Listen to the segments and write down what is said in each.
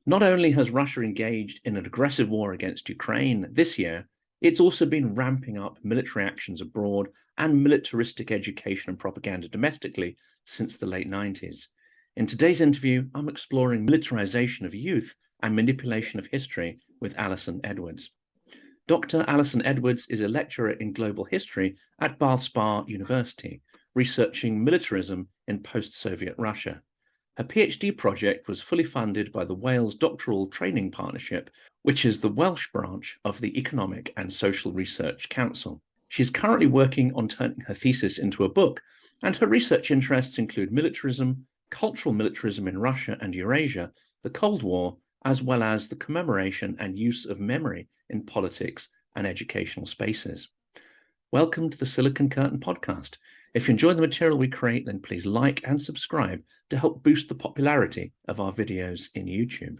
Not only has Russia engaged in an aggressive war against Ukraine this year, it's also been ramping up military actions abroad and militaristic education and propaganda domestically since the late 90s. In today's interview, I'm exploring militarization of youth and manipulation of history with Allyson Edwards. Dr. Allyson Edwards is a lecturer in global history at Bath Spa University, researching militarism in post-Soviet Russia. Her PhD project was fully funded by the Wales Doctoral Training Partnership, which is the Welsh branch of the Economic and Social Research Council. She's currently working on turning her thesis into a book, and her research interests include militarism, cultural militarism in Russia and Eurasia, the Cold War, as well as the commemoration and use of memory in politics and educational spaces. Welcome to the Silicon Curtain podcast. If you enjoy the material we create, then please like and subscribe to help boost the popularity of our videos in YouTube.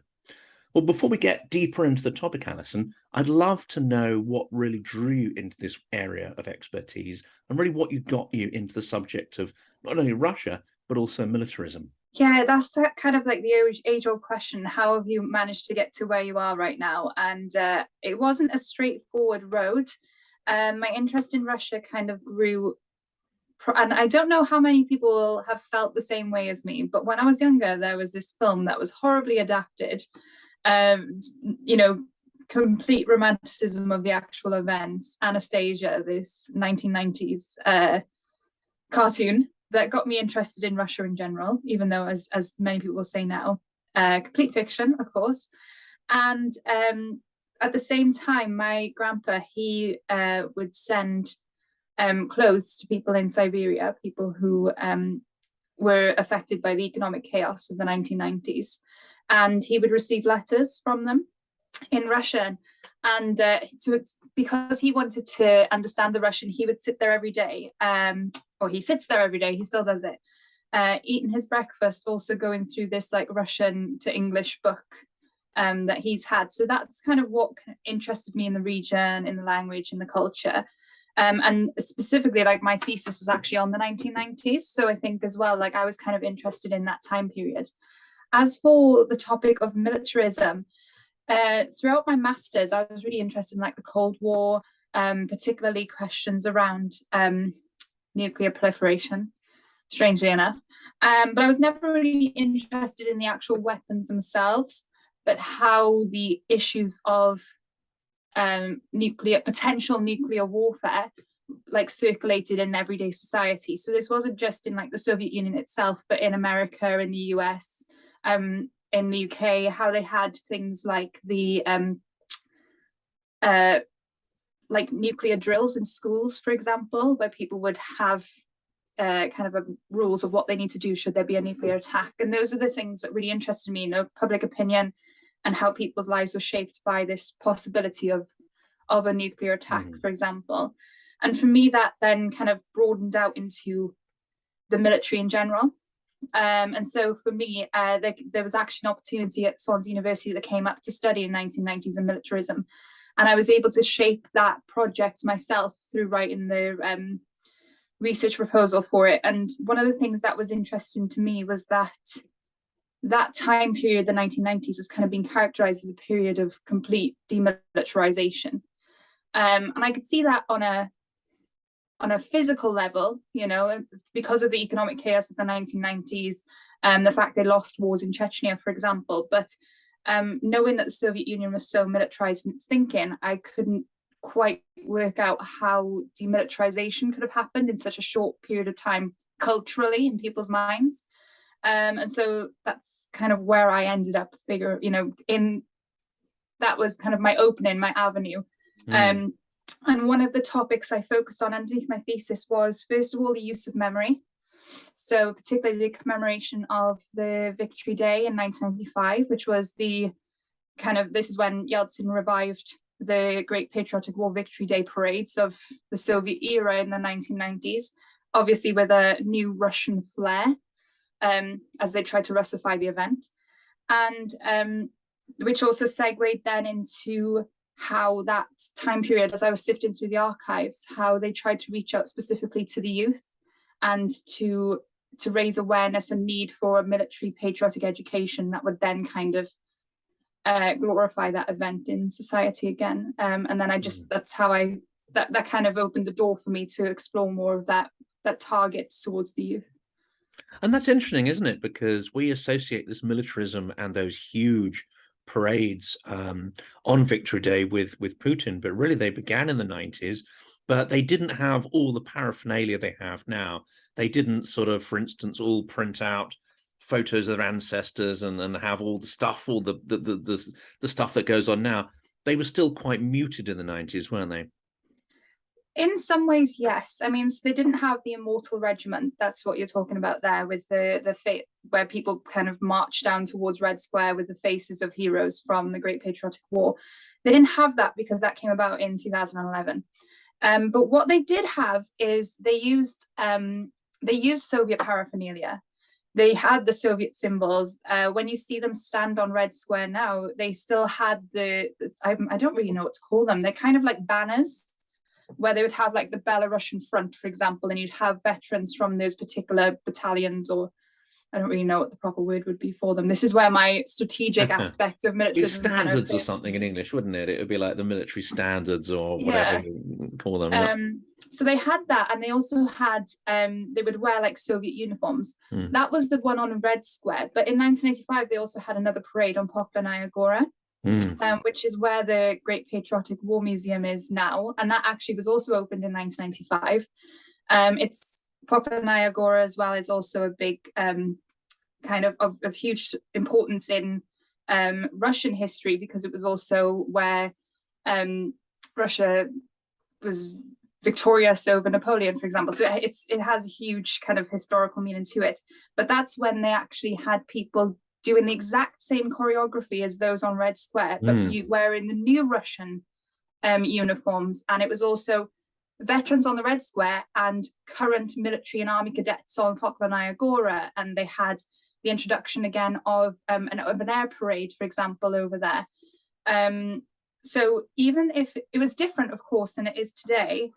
Well, before we get deeper into the topic, Allyson, I'd love to know what really drew you into this area of expertise and really what got you into the subject of not only Russia, but also militarism. Yeah, that's kind of like the age-old question. How have you managed to get to where you are right now? And it wasn't a straightforward road. My interest in Russia kind of grew, and I don't know how many people have felt the same way as me, but when I was younger, there was this film that was horribly adapted, complete romanticism of the actual events, Anastasia, this 1990s cartoon that got me interested in Russia in general, even though, as many people will say now, complete fiction, of course. And at the same time, my grandpa, he would send clothes to people in Siberia, people who were affected by the economic chaos of the 1990s. And he would receive letters from them in Russian. And because he wanted to understand the Russian, he would sit there every day, or he sits there every day, he still does it, eating his breakfast, also going through this like Russian to English book that he's had. So that's kind of what interested me in the region, in the language, in the culture. And specifically, like my thesis was actually on the 1990s. So I think as well, like I was kind of interested in that time period. As for the topic of militarism, throughout my master's, I was really interested in like the Cold War, particularly questions around nuclear proliferation, strangely enough. But I was never really interested in the actual weapons themselves, but how the issues of potential nuclear warfare like circulated in everyday society. So this wasn't just in like the Soviet Union itself, but in America, in the US, in the UK, how they had things like the like nuclear drills in schools, for example, where people would have kind of rules of what they need to do should there be a nuclear attack. And those are the things that really interested me, public opinion and how people's lives were shaped by this possibility of a nuclear attack, for example. And for me, that then kind of broadened out into the military in general. And so for me, there was actually an opportunity at Swansea University that came up to study in 1990s and militarism. And I was able to shape that project myself through writing the research proposal for it. And one of the things that was interesting to me was that time period, the 1990s, has kind of been characterized as a period of complete demilitarization. And I could see that on a physical level, because of the economic chaos of the 1990s, the fact they lost wars in Chechnya, for example. But knowing that the Soviet Union was so militarized in its thinking, I couldn't quite work out how demilitarization could have happened in such a short period of time culturally in people's minds. And so that's kind of where I ended up that was kind of my opening, my avenue. And one of the topics I focused on underneath my thesis was, first of all, the use of memory. So particularly the commemoration of the Victory Day in 1995, which was this is when Yeltsin revived the Great Patriotic War Victory Day parades of the Soviet era in the 1990s, obviously with a new Russian flair, as they tried to Russify the event. And which also segued then into how that time period, as I was sifting through the archives, how they tried to reach out specifically to the youth and to raise awareness and need for a military patriotic education that would then kind of glorify that event in society again. And then that's how that kind of opened the door for me to explore more of that targets towards the youth. And that's interesting, isn't it? Because we associate this militarism and those huge parades on Victory Day with Putin, but really they began in the 90s, but they didn't have all the paraphernalia they have now. They didn't sort of, for instance, all print out photos of their ancestors and have all the stuff, all the stuff that goes on now. They were still quite muted in the 90s, weren't they? In some ways, yes. I mean, so they didn't have the immortal regiment. That's what you're talking about there, with the fate where people kind of march down towards Red Square with the faces of heroes from the Great Patriotic War. They didn't have that because that came about in 2011. But what they did have is they used Soviet paraphernalia. They had the Soviet symbols. When you see them stand on Red Square now, they still had I don't really know what to call them. They're kind of like banners, where they would have like the Belarusian front, for example, and you'd have veterans from those particular battalions, or I don't really know what the proper word would be for them. This is where my strategic aspect of militarism standards or something in English, wouldn't it? It would be like the military standards or whatever you call them. So they had that, and they also had they would wear like Soviet uniforms. That was the one on Red Square. But in 1985, they also had another parade on Poklanaya Gora, which is where the Great Patriotic War Museum is now, and that actually was also opened in 1995. It's Poklanaya Gora as well is also a big kind of huge importance in Russian history, because it was also where Russia was victorious over Napoleon, for example. So it has a huge kind of historical meaning to it. But that's when they actually had people doing the exact same choreography as those on Red Square, but wearing the new Russian uniforms. And it was also veterans on the Red Square and current military and army cadets on Poklanaya Gora. And they had the introduction again of an air parade, for example, over there. So even if it was different, of course, than it is today,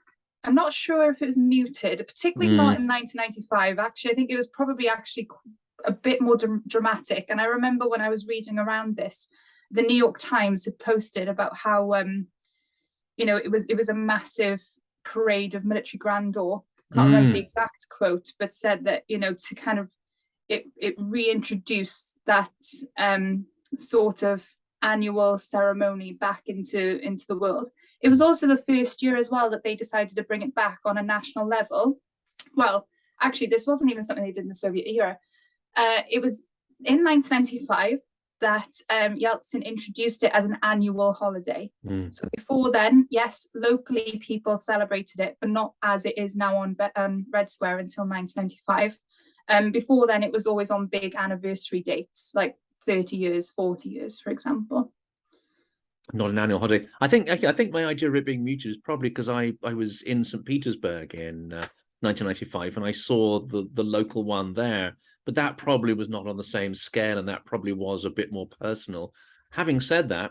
I'm not sure if it was muted, particularly not in 1995. Actually, I think it was probably actually a bit more dramatic. And I remember when I was reading around this, the New York Times had posted about how it was a massive parade of military grandeur. Can't remember the exact quote, but said that to kind of it reintroduced that sort of annual ceremony back into the world. It was also the first year as well that they decided to bring it back on a national level. Well, actually, this wasn't even something they did in the Soviet era. It was in 1995 that Yeltsin introduced it as an annual holiday. So before then, yes, locally people celebrated it, but not as it is now on Red Square until 1995. Before then, it was always on big anniversary dates, like 30 years, 40 years, for example. Not an annual holiday. I think my idea of it being muted is probably because I was in St. Petersburg in 1995, and I saw the local one there, but that probably was not on the same scale, and that probably was a bit more personal. Having said that,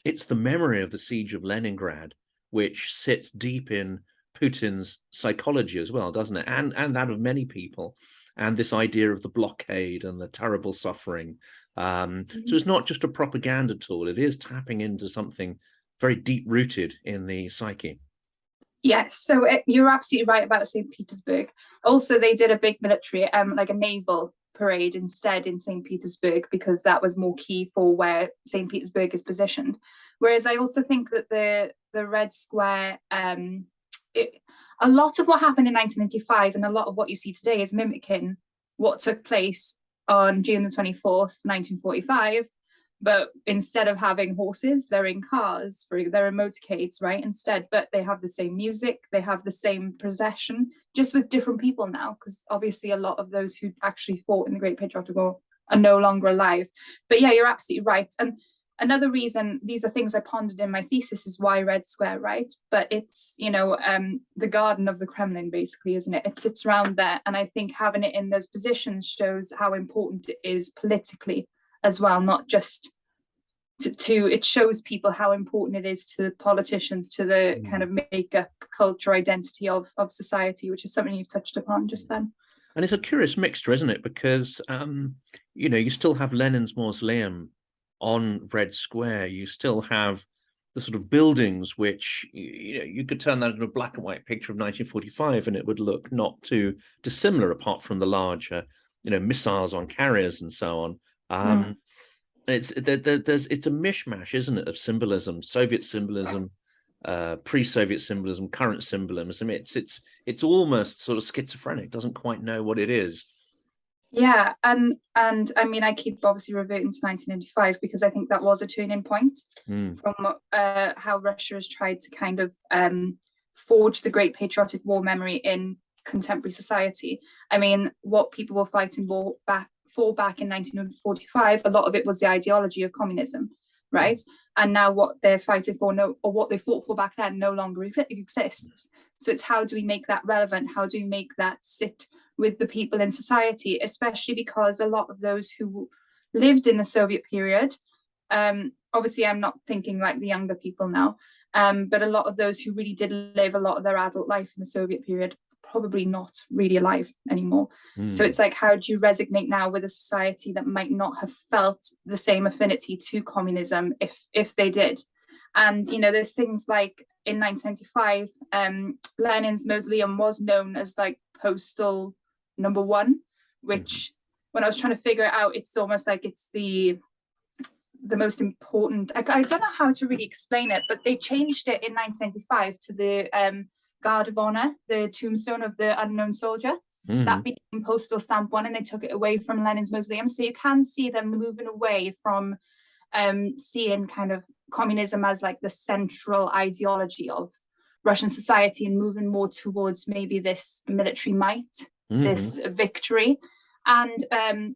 it's the memory of the siege of Leningrad, which sits deep in Putin's psychology as well, doesn't it? And that of many people, and this idea of the blockade and the terrible suffering. So it's not just a propaganda tool, it is tapping into something very deep-rooted in the psyche. Yes, so you're absolutely right about St. Petersburg. Also, they did a big military, like a naval parade instead in St. Petersburg, because that was more key for where St. Petersburg is positioned. Whereas I also think that the Red Square, a lot of what happened in 1995 and a lot of what you see today is mimicking what took place on June the 24th, 1945. But instead of having horses, they're in cars, they're in motorcades, right? Instead, but they have the same music, they have the same procession, just with different people now, because obviously a lot of those who actually fought in the Great Patriotic War are no longer alive. But yeah, you're absolutely right. And another reason, these are things I pondered in my thesis, is why Red Square, right? But it's, the garden of the Kremlin, basically, isn't it? It sits around there. And I think having it in those positions shows how important it is politically as well, not just it shows people how important it is to politicians, to the kind of makeup, culture, identity of society, which is something you've touched upon just then. And it's a curious mixture, isn't it? Because, you still have Lenin's mausoleum on Red Square, you still have the sort of buildings which, you know, you could turn that into a black and white picture of 1945 and it would look not too dissimilar, apart from the larger, you know, missiles on carriers and so on. It's a mishmash, isn't it, of symbolism, Soviet symbolism, pre-Soviet symbolism, current symbolism. It's almost sort of schizophrenic, doesn't quite know what it is. Yeah, and I mean, I keep obviously reverting to 1995 because I think that was a turning point from how Russia has tried to kind of forge the Great Patriotic War memory in contemporary society. I mean, what people were fighting back in 1945, a lot of it was the ideology of communism, right? And now what they're fighting for, or what they fought for back then, no longer exists. So it's, how do we make that relevant? How do we make that sit with the people in society, especially because a lot of those who lived in the Soviet period, obviously I'm not thinking like the younger people now, but a lot of those who really did live a lot of their adult life in the Soviet period, probably not really alive anymore. So it's like, how do you resonate now with a society that might not have felt the same affinity to communism if they did? And, you know, there's things like in 1995, Lenin's mausoleum was known as like postal number 1, which when I was trying to figure it out, it's almost like it's the most important. I don't know how to really explain it, but they changed it in 1995 to the Guard of Honor, the tombstone of the unknown soldier. That became postal stamp 1, and they took it away from Lenin's mausoleum. So you can see them moving away from seeing kind of communism as like the central ideology of Russian society, and moving more towards maybe this military might, this victory. And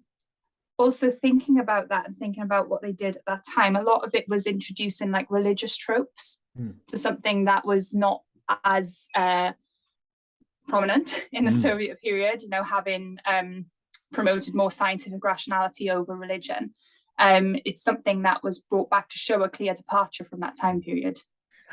also thinking about that and thinking about what they did at that time, a lot of it was introducing like religious tropes to something that was not as prominent in the Soviet period, you know, having promoted more scientific rationality over religion. It's something that was brought back to show a clear departure from that time period.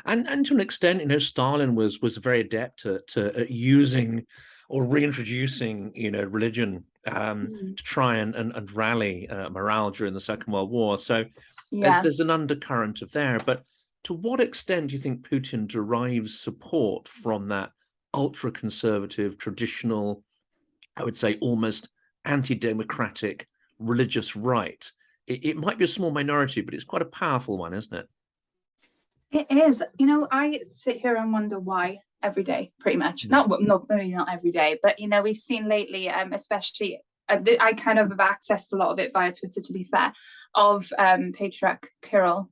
And to an extent, you know, Stalin was very adept at using or reintroducing, you know, religion to try and rally morale during the Second World War. So there's an undercurrent of there. But to what extent do you think Putin derives support from that ultra-conservative, traditional, I would say almost anti-democratic religious right? It might be a small minority, but it's quite a powerful one, isn't it? It is. You know, I sit here and wonder why every day, pretty much. Maybe not every day, but, you know, we've seen lately, especially, I kind of have accessed a lot of it via Twitter, to be fair, of Patriarch Kirill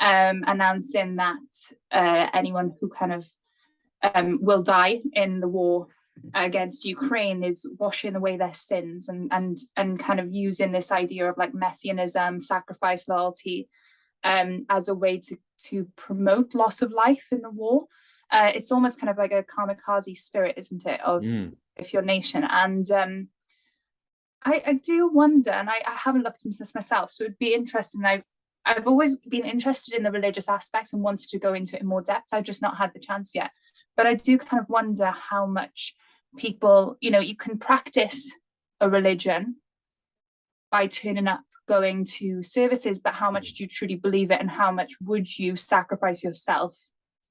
announcing that anyone who kind of will die in the war against Ukraine is washing away their sins, and kind of using this idea of like messianism, sacrifice, loyalty, as a way to promote loss of life in the war. It's almost kind of like a kamikaze spirit, isn't it, of your nation? And I do wonder, and I haven't looked into this myself, so it'd be interesting. I've always been interested in the religious aspect and wanted to go into it in more depth. I've just not had the chance yet. But I do kind of wonder how much people, you know, you can practice a religion by turning up, going to services, but how much do you truly believe it, and how much would you sacrifice yourself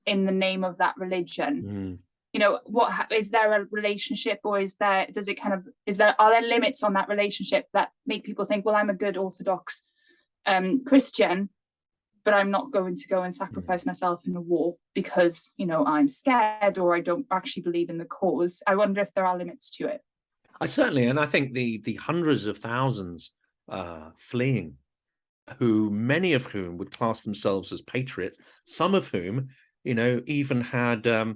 in the name of that religion? You know, what is there a relationship, or are there limits on that relationship that make people think, well, I'm a good Orthodox Christian, but I'm not going to go and sacrifice myself in a war because, you know, I'm scared, or I don't actually believe in the cause. I wonder if there are limits to it. And I think the hundreds of thousands fleeing, many of whom would class themselves as patriots, some of whom, you know, even had the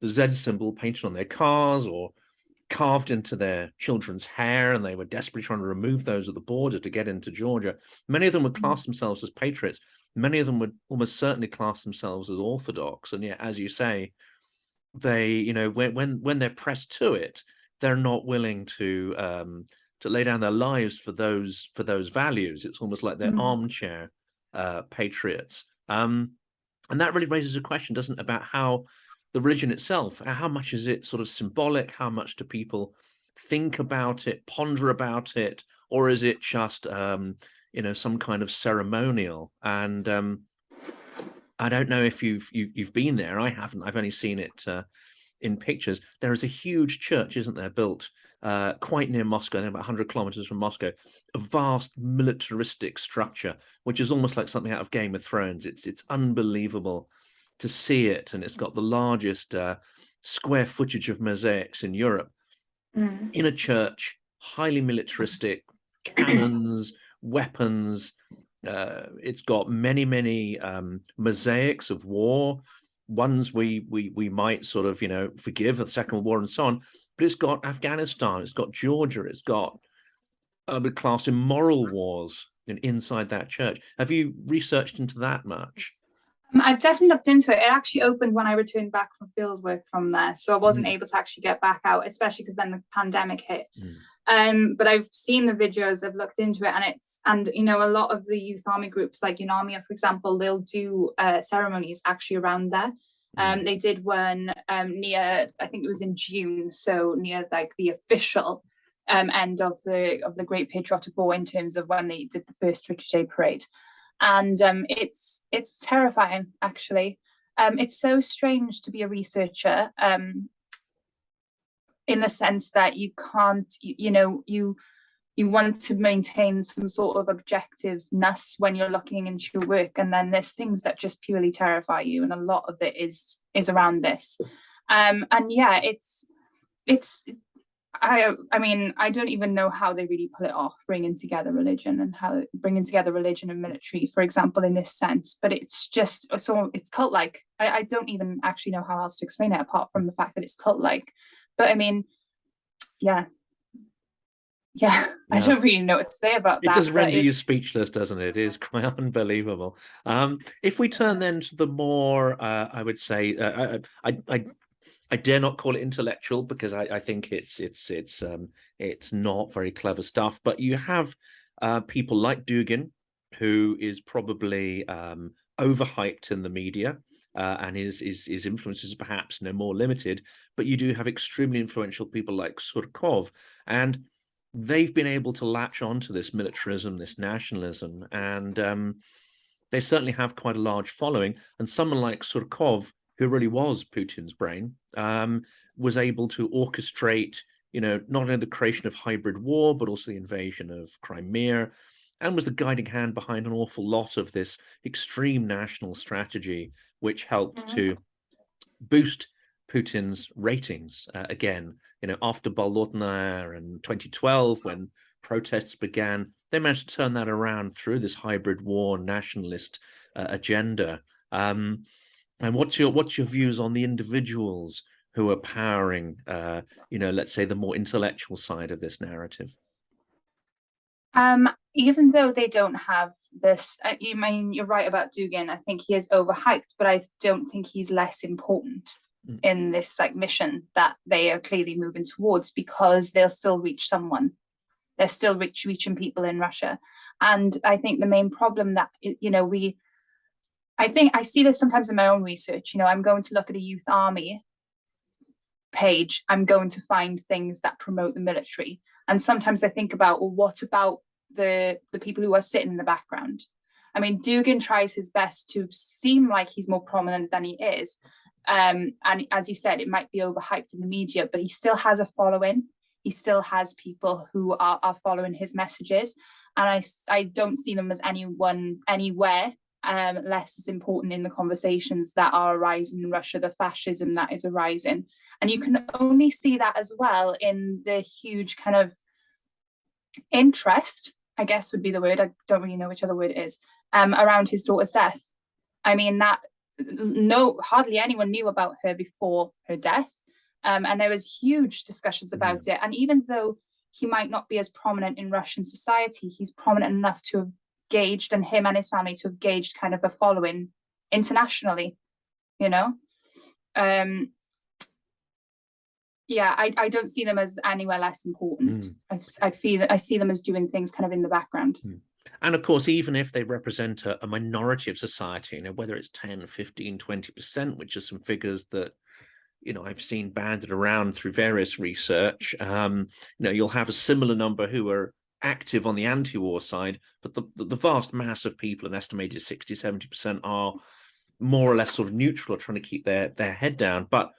Z symbol painted on their cars or carved into their children's hair, and they were desperately trying to remove those at the border to get into Georgia. Many of them would class themselves as patriots. Many of them would almost certainly class themselves as Orthodox. And yet, as you say, they, you know, when they're pressed to it, they're not willing to lay down their lives for those values. It's almost like they're armchair patriots. And that really raises a question, doesn't it, about how the religion itself, how much is it sort of symbolic? How much do people think about it, ponder about it? Or is it just, you know, some kind of ceremonial. And I don't know if you've been there. I haven't. I've only seen it in pictures. There is a huge church, isn't there, built quite near Moscow, about 100 kilometers from Moscow, a vast militaristic structure, which is almost like something out of Game of Thrones. It's unbelievable to see it, and it's got the largest square footage of mosaics in Europe. In a church, highly militaristic, cannons, weapons. It's got many mosaics of war, ones we might sort of, you know, forgive, the Second World War and so on. But it's got Afghanistan, it's got Georgia, it's got urban class immoral wars inside that church. Have you researched into that much? I've definitely looked into it. It actually opened when I returned back from field work from there, so I wasn't able to actually get back out, especially because then the pandemic hit. But I've seen the videos, I've looked into it, and you know, a lot of the youth army groups like UNAMIA, for example, they'll do ceremonies actually around there. They did one near, I think it was in June, so near like the official end of the Great Patriotic War, in terms of when they did the first Victory Day parade. And it's terrifying, actually. It's so strange to be a researcher, in the sense that you can't, you know, you want to maintain some sort of objectiveness when you're looking into your work, and then there's things that just purely terrify you, and a lot of it is around this. And yeah, I mean, I don't even know how they really pull it off, bringing together religion and military, for example, in this sense. But it's just, so it's cult-like. I don't even actually know how else to explain it, apart from the fact that it's cult-like. But I mean, yeah, I don't really know what to say about that. It does render you speechless, doesn't it? It is quite unbelievable. If we turn then to the more, I would say, I dare not call it intellectual, because I think it's not very clever stuff. But you have people like Dugin, who is probably overhyped in the media, and his influences perhaps no more limited. But you do have extremely influential people like Surkov, and they've been able to latch onto this militarism, this nationalism, and they certainly have quite a large following. And someone like Surkov, who really was Putin's brain, was able to orchestrate, you know, not only the creation of hybrid war, but also the invasion of Crimea, and was the guiding hand behind an awful lot of this extreme national strategy, which helped to boost Putin's ratings again. You know, after Bolotnaya in 2012, when protests began, they managed to turn that around through this hybrid war nationalist agenda. And what's your views on the individuals who are powering, you know, let's say the more intellectual side of this narrative? Even though they don't have this, I mean, you're right about Dugin. I think he is overhyped, but I don't think he's less important in this like mission that they are clearly moving towards, because they'll still reach someone. They're still reaching people in Russia. And I think the main problem that, you know, I think I see this sometimes in my own research. You know, I'm going to look at a youth army page, I'm going to find things that promote the military. And sometimes I think about, well, what about the people who are sitting in the background? I mean, Dugin tries his best to seem like he's more prominent than he is. And as you said, it might be overhyped in the media, but he still has a following. He still has people who are following his messages. And I don't see them as anyone anywhere less as important in the conversations that are arising in Russia, the fascism that is arising. And you can only see that as well in the huge kind of interest, I guess would be the word, I don't really know which other word it is, around his daughter's death. I mean, that hardly anyone knew about her before her death. And there was huge discussions about it. And even though he might not be as prominent in Russian society, he's prominent enough to have gauged, and him and his family to have gauged kind of a following internationally, you know? Yeah, I don't see them as anywhere less important. I feel that I see them as doing things kind of in the background. And of course, even if they represent a minority of society, you know, whether it's 10, 15, 20%, which are some figures that, you know, I've seen banded around through various research, you know, you'll have a similar number who are active on the anti-war side, but the vast mass of people, an estimated 60-70%, are more or less sort of neutral or trying to keep their head down, but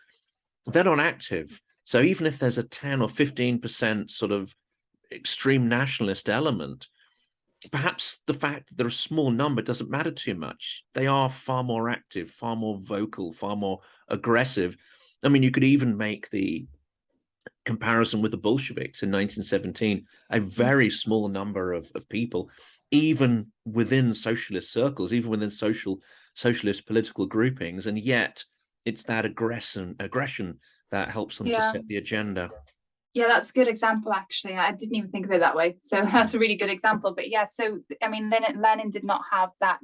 they're not active. So even if there's a 10 or 15% sort of extreme nationalist element, perhaps the fact that they're a small number doesn't matter too much. They are far more active, far more vocal, far more aggressive. I mean, you could even make the comparison with the Bolsheviks in 1917, a very small number of people, even within socialist circles, even within socialist political groupings, and yet it's that aggression that helps them to set the agenda. Yeah, that's a good example, actually. I didn't even think of it that way. So that's a really good example. But yeah, so I mean, Lenin did not have that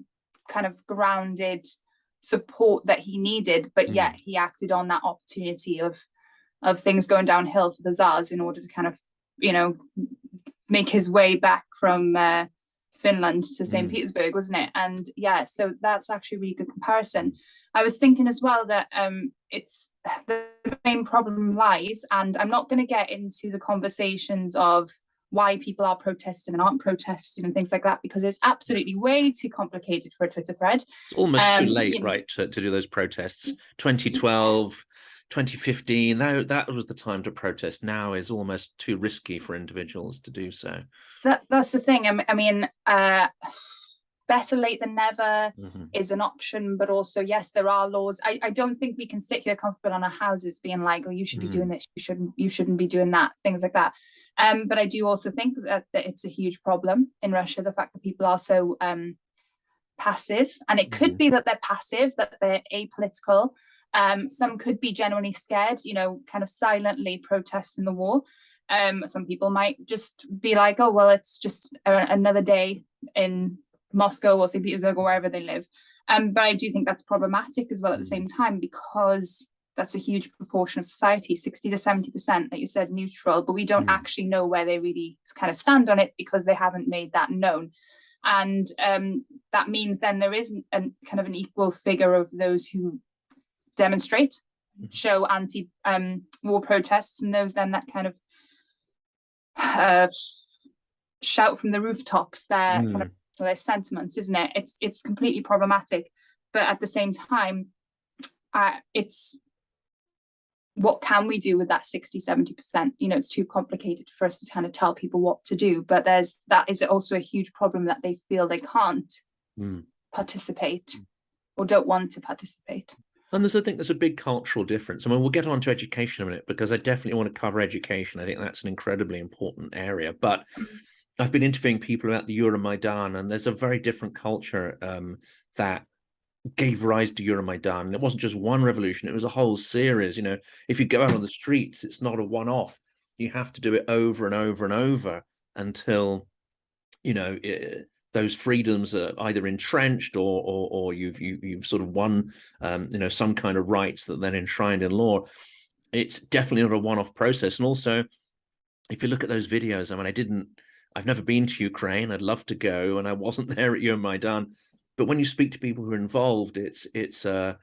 kind of grounded support that he needed, but yet he acted on that opportunity of things going downhill for the Tsars in order to kind of, you know, make his way back from Finland to St. Petersburg, wasn't it? And yeah, so that's actually a really good comparison. I was thinking as well that it's the main problem lies, and I'm not going to get into the conversations of why people are protesting and aren't protesting and things like that, because it's absolutely way too complicated for a Twitter thread. It's almost too late, right, to do those protests. 2012, 2015, that was the time to protest. Now is almost too risky for individuals to do so. That's the thing. I mean, better late than never is an option, but also, yes, there are laws. I don't think we can sit here comfortable on our houses being like, oh, you should be doing this, you shouldn't be doing that, things like that. But I do also think that it's a huge problem in Russia, the fact that people are so passive, and it could be that they're passive, that they're apolitical. Some could be genuinely scared, you know, kind of silently protesting the war. Some people might just be like, oh, well, it's just another day in Moscow or St. Petersburg or wherever they live. But I do think that's problematic as well at the same time, because that's a huge proportion of society, 60 to 70%, that you said neutral, but we don't actually know where they really kind of stand on it because they haven't made that known. And that means then there isn't a kind of an equal figure of those who demonstrate, show anti-war protests, and those then that kind of shout from the rooftops their kind of their sentiments, isn't it? It's completely problematic, but at the same time, it's what can we do with that 60-70%? You know, it's too complicated for us to kind of tell people what to do, but that is also a huge problem, that they feel they can't participate or don't want to participate. And I think there's a big cultural difference. I mean, we'll get on to education in a minute, because I definitely want to cover education. I think that's an incredibly important area. But I've been interviewing people about the Euromaidan, and there's a very different culture that gave rise to Euromaidan. And it wasn't just one revolution, it was a whole series. You know, if you go out on the streets, it's not a one-off. You have to do it over and over and over until, you know, those freedoms are either entrenched or you've sort of won, you know, some kind of rights that then enshrined in law. It's definitely not a one-off process. And also, if you look at those videos, I mean, I've never been to Ukraine. I'd love to go, and I wasn't there at Euromaidan. But when you speak to people who are involved, it's a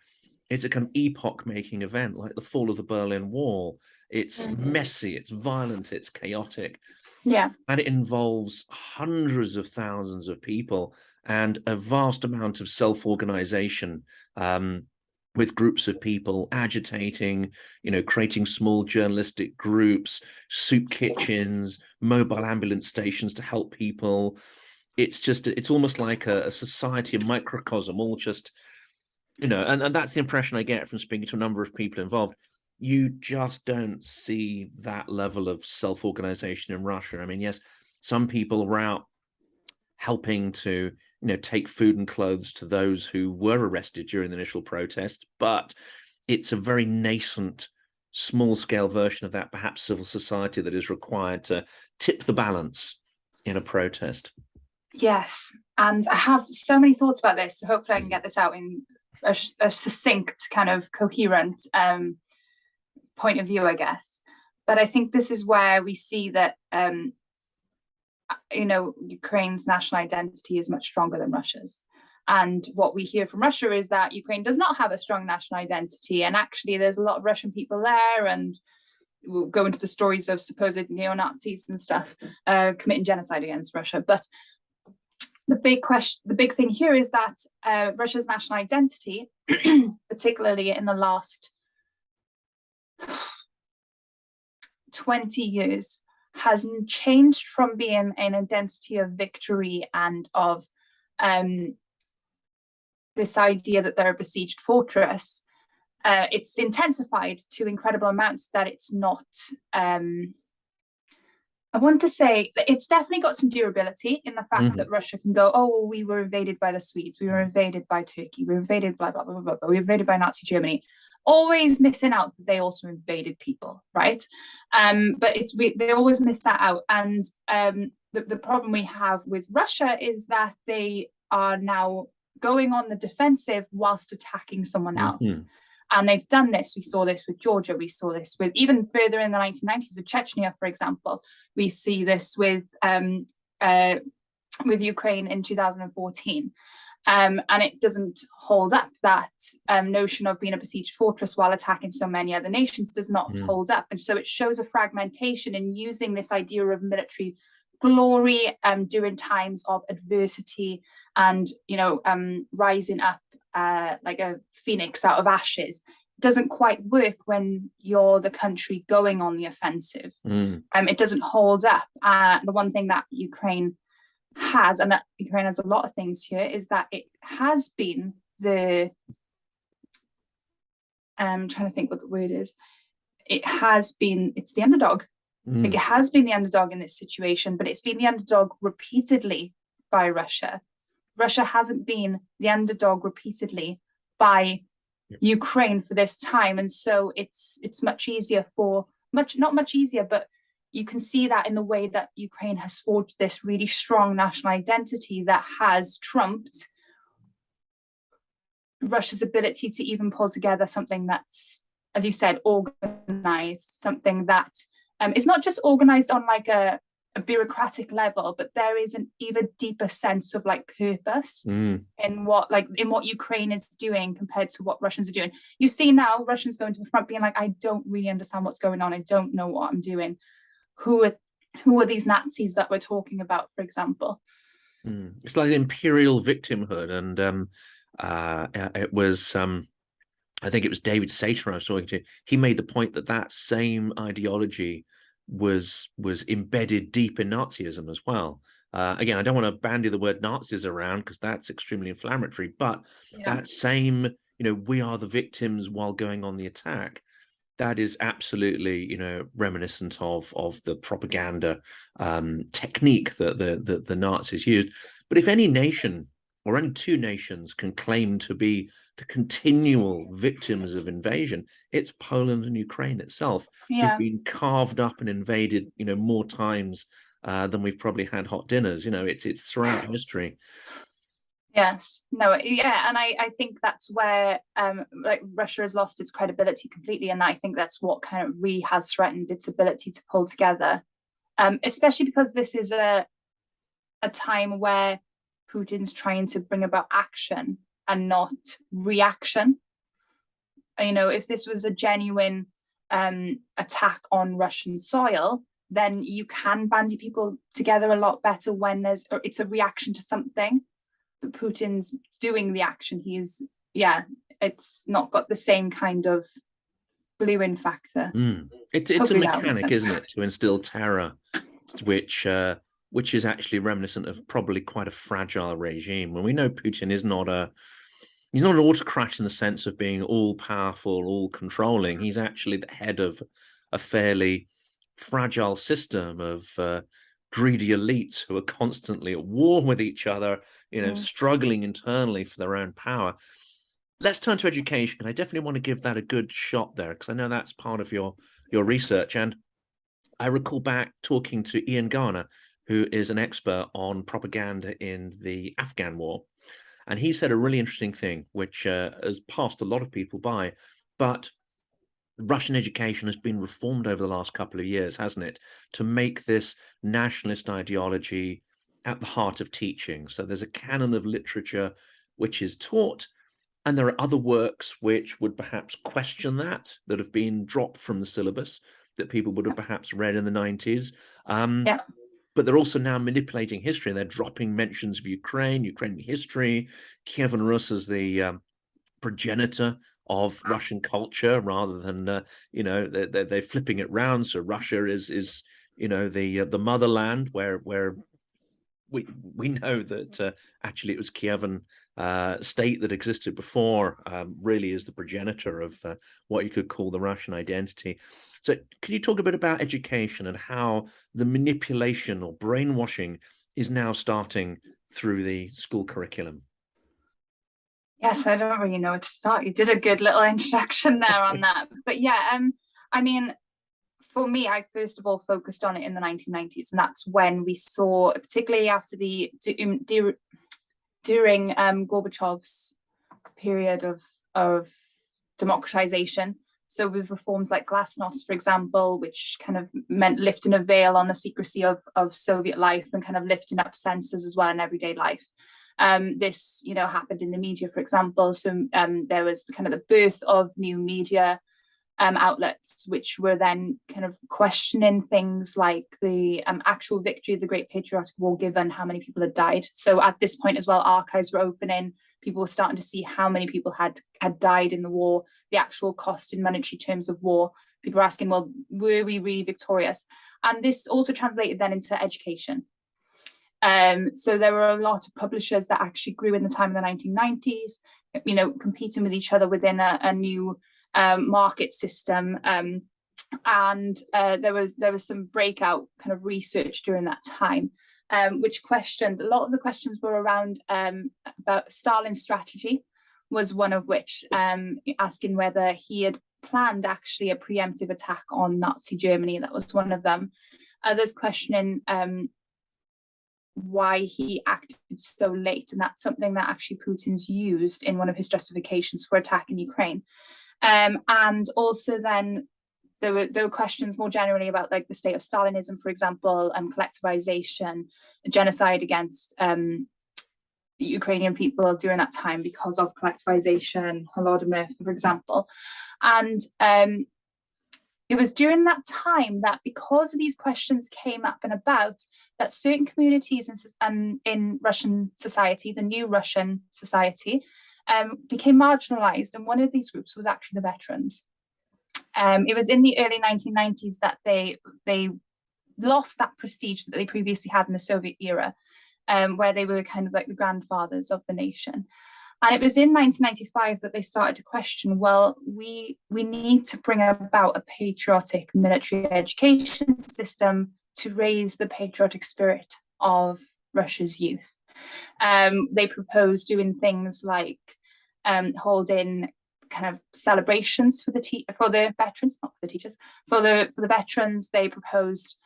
kind of epoch-making event, like the fall of the Berlin Wall. It's messy, it's violent, it's chaotic. Yeah. And it involves hundreds of thousands of people and a vast amount of self-organization, with groups of people agitating, you know, creating small journalistic groups, soup kitchens, mobile ambulance stations to help people. It's almost like a society, a microcosm, all just, you know, and that's the impression I get from speaking to a number of people involved. You just don't see that level of self-organization in Russia. I mean, yes, some people were out helping to, you know, take food and clothes to those who were arrested during the initial protest, but it's a very nascent, small-scale version of that, perhaps civil society, that is required to tip the balance in a protest. Yes, and I have so many thoughts about this, so hopefully I can get this out in a succinct, kind of coherent point of view, I guess. But I think this is where we see that, you know, Ukraine's national identity is much stronger than Russia's. And what we hear from Russia is that Ukraine does not have a strong national identity. And actually, there's a lot of Russian people there, and we'll go into the stories of supposed neo-Nazis and stuff committing genocide against Russia. But the big thing here is that Russia's national identity, particularly in the last 20 years, has changed from being an identity of victory and of this idea that they're a besieged fortress. It's intensified to incredible amounts that it's not, I want to say it's definitely got some durability in the fact that Russia can go, oh, well, we were invaded by the Swedes, we were invaded by Turkey, we were invaded blah, blah, blah, blah, blah, we were invaded by Nazi Germany, always missing out that they also invaded people, right? But they always miss that out. And the problem we have with Russia is that they are now going on the defensive whilst attacking someone else. And they've done this. We saw this with Georgia. We saw this with even further in the 1990s with Chechnya, for example. We see this with Ukraine in 2014. And it doesn't hold up. That notion of being a besieged fortress while attacking so many other nations does not hold up. And so it shows a fragmentation in using this idea of military glory during times of adversity and, rising up like a phoenix out of ashes. It doesn't quite work when you're the country going on the offensive. It doesn't hold up. The one thing that Ukraine has, and that Ukraine has a lot of things here, is that it has been I'm trying to think what the word is. It's the underdog. Like, it has been the underdog in this situation, but it's been the underdog repeatedly by Russia. Russia hasn't been the underdog repeatedly by Ukraine for this time. And so it's much easier not much easier, but you can see that in the way that Ukraine has forged this really strong national identity that has trumped Russia's ability to even pull together something that's, as you said, organized, something that is not just organized on like a bureaucratic level, but there is an even deeper sense of like purpose in what Ukraine is doing compared to what Russians are doing. You see now Russians going to the front being like, I don't really understand what's going on. I don't know what I'm doing. Who are these Nazis that we're talking about, for example? It's like imperial victimhood. And it was, I think it was David Sater I was talking to. He made the point that same ideology was embedded deep in Nazism as well. Again, I don't want to bandy the word Nazis around because that's extremely inflammatory, but that same, we are the victims while going on the attack, that is absolutely, reminiscent of the propaganda technique that the Nazis used. But if any nation or any two nations can claim to be the continual victims of invasion, it's Poland and Ukraine itself, who've been carved up and invaded, more times than we've probably had hot dinners. It's throughout history. Yes, no, yeah, and I think that's where Russia has lost its credibility completely, and I think that's what kind of really has threatened its ability to pull together, especially because this is a time where Putin's trying to bring about action and not reaction. If this was a genuine attack on Russian soil, then you can bandy people together a lot better when it's a reaction to something. But Putin's doing the action. It's not got the same kind of glue-in factor. It's a mechanic, isn't it, to instill terror, which is actually reminiscent of probably quite a fragile regime. When we know Putin is he's not an autocrat in the sense of being all powerful, all controlling. He's actually the head of a fairly fragile system of greedy elites who are constantly at war with each other, struggling internally for their own power. Let's turn to education. I definitely want to give that a good shot there, because I know that's part of your research. And I recall back talking to Ian Garner, who is an expert on propaganda in the Afghan war. And he said a really interesting thing, which has passed a lot of people by, but Russian education has been reformed over the last couple of years, hasn't it, to make this nationalist ideology at the heart of teaching. So there's a canon of literature which is taught, and there are other works which would perhaps question that have been dropped from the syllabus. that people would have perhaps read in the 90s. Yeah. But they're also now manipulating history. They're dropping mentions of Ukrainian history, Kievan Rus as the progenitor of Russian culture, rather than they're flipping it round. So Russia is the motherland where we know that actually it was Kievan state that existed before really is the progenitor of what you could call the Russian identity. So can you talk a bit about education and how the manipulation or brainwashing is now starting through the school curriculum? Yes, I don't really know where to start. You did a good little introduction there on that. But yeah, I mean, for me, I first of all focused on it in the 1990s, and that's when we saw, particularly after during Gorbachev's period of democratization. So with reforms like Glasnost, for example, which kind of meant lifting a veil on the secrecy of Soviet life and kind of lifting up censors as well in everyday life. This, happened in the media, for example. So there was kind of the birth of new media outlets, which were then kind of questioning things like the actual victory of the Great Patriotic War, given how many people had died. So at this point as well, archives were opening. People were starting to see how many people had died in the war, the actual cost in monetary terms of war. People were asking, well, were we really victorious? And this also translated then into education. So there were a lot of publishers that actually grew in the time of the 1990s, competing with each other within a new market system. And there was some breakout kind of research during that time, which questioned, a lot of the questions were around about Stalin's strategy, was one of which, asking whether he had planned actually a preemptive attack on Nazi Germany. That was one of them. Others questioning why he acted so late, and that's something that actually Putin's used in one of his justifications for attacking Ukraine. And also then there were questions more generally about like the state of Stalinism, for example, collectivization, genocide against Ukrainian people during that time because of collectivization, Holodomor, for example. And it was during that time that, because of these questions came up and about, that certain communities in Russian society, the new Russian society, became marginalized. And one of these groups was actually the veterans. It was in the early 1990s that they lost that prestige that they previously had in the Soviet era, where they were kind of like the grandfathers of the nation. And it was in 1995 that they started to question, well, we need to bring about a patriotic military education system to raise the patriotic spirit of Russia's youth. They proposed doing things like holding kind of celebrations for the veterans, not for the teachers, for the veterans. They proposed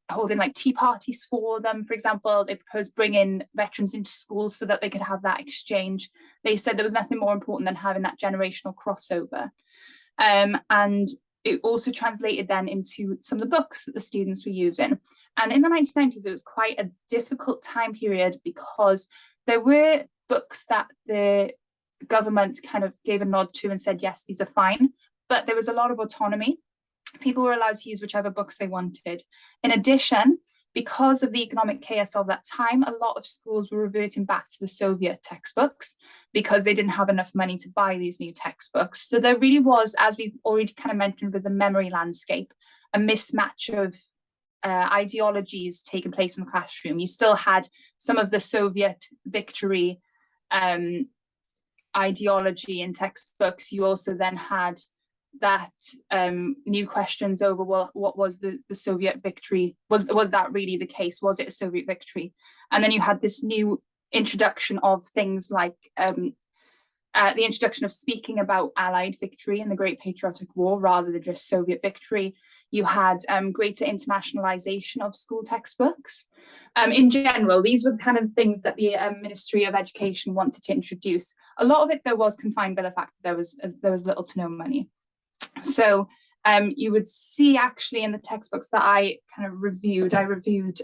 holding like tea parties for them, for example. They proposed bringing veterans into schools so that they could have that exchange. They said there was nothing more important than having that generational crossover. And it also translated then into some of the books that the students were using. And in the 1990s, it was quite a difficult time period because there were books that the government kind of gave a nod to and said, yes, these are fine. But there was a lot of autonomy. People were allowed to use whichever books they wanted. In addition, because of the economic chaos of that time, a lot of schools were reverting back to the Soviet textbooks because they didn't have enough money to buy these new textbooks. So there really was, as we've already kind of mentioned with the memory landscape, a mismatch of ideologies taking place in the classroom. You still had some of the Soviet victory ideology in textbooks. You also then had that new questions over, well, what was the Soviet victory? Was that really the case? Was it a Soviet victory? And then you had this new introduction of things like the introduction of speaking about Allied victory in the Great Patriotic War rather than just Soviet victory. You had greater internationalization of school textbooks. In general, these were the kind of things that the Ministry of Education wanted to introduce. A lot of it, though, was confined by the fact that there was little to no money. So you would see actually in the textbooks that I kind of reviewed, I think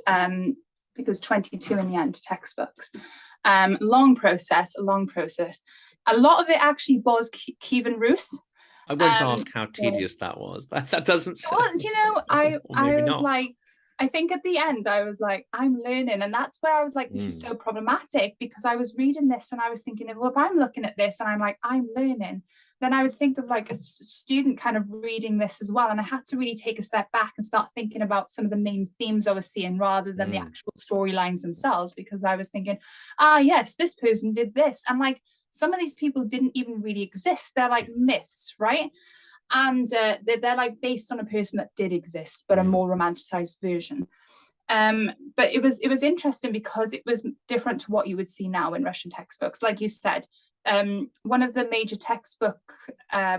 it was 22 in the end textbooks. A long process. A lot of it actually was Kievan Rus. I won't ask how So tedious that was. That doesn't well, sound, do you know, or maybe I was not. like, I think at the end I was like, I'm learning, and that's where I was like, this is so problematic, because I was reading this and I was thinking, well, if I'm looking at this and I'm like, I'm learning, then I would think of like a student kind of reading this as well, and I had to really take a step back and start thinking about some of the main themes I was seeing rather than the actual storylines themselves, because I was thinking, yes, this person did this, and like some of these people didn't even really exist. They're like myths, right? And they're like based on a person that did exist, but a more romanticized version. But it was interesting because it was different to what you would see now in Russian textbooks. Like you said, one of the major textbook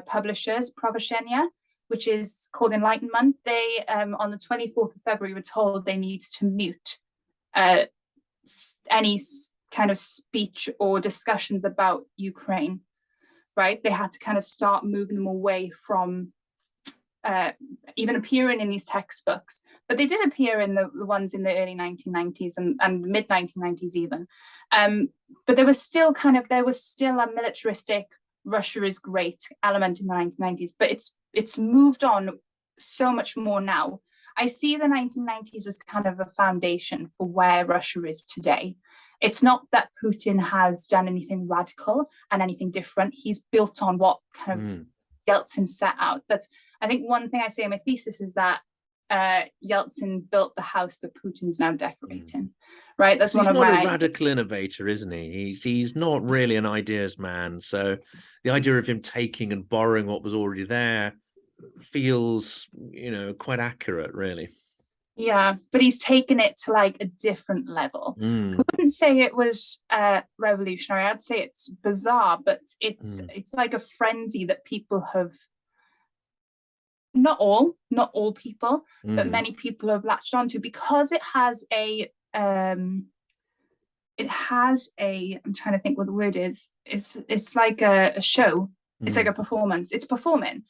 publishers, Pravashenia, which is called Enlightenment, they on the 24th of February were told they needed to mute any kind of speech or discussions about Ukraine. Right, they had to kind of start moving them away from even appearing in these textbooks, but they did appear in the ones in the early 1990s and mid 1990s even. But there was still a militaristic Russia is great element in the 1990s, but it's moved on so much more now. I see the 1990s as kind of a foundation for where Russia is today. It's not that Putin has done anything radical and anything different. He's built on what kind of Yeltsin set out. That's, I think, one thing I say in my thesis is that Yeltsin built the house that Putin's now decorating. Right? That's one of my... He's not a radical innovator, isn't he? He's not really an ideas man. So the idea of him taking and borrowing what was already there feels, quite accurate, really. Yeah, but he's taken it to like a different level. I wouldn't say it was revolutionary. I'd say it's bizarre, but it's like a frenzy that people have, not all people, but many people have latched onto, because it has a I'm trying to think what the word is. It's like a show. It's like a performance. It's performing.